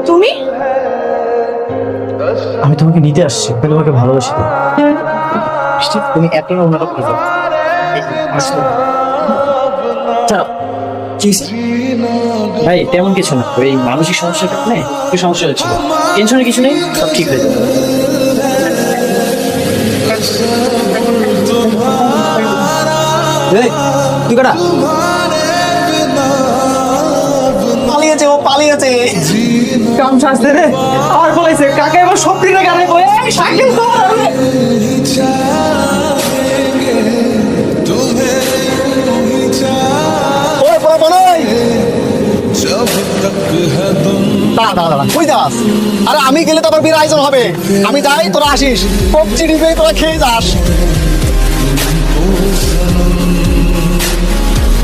তুমি? আমি তোমাকে নিতে আসছি, আমি তোমাকে ভালোবাসি। তুমি এত নাটক করো। ভাই তেমন কিছু না, ওই মানসিক সমস্যার কারণে একটু সমস্যা হচ্ছিল। টেনশনের কিছু নেই, সব ঠিক হয়ে যাবে। তুই কটা পালিয়েছে, ও পালিয়েছে। কাম শাস্তে রে, আর বলেছে কাকে এবার সত্যিটা গানে কই এই সাইকেল ধর। ওই বড় বড় কই যাস? আরে আমি গেলে তো আবার বিয়ের আয়োজন হবে। আমি যাই, তোরা আসিস। কবজি নিবে, তোরা খেয়ে যাস।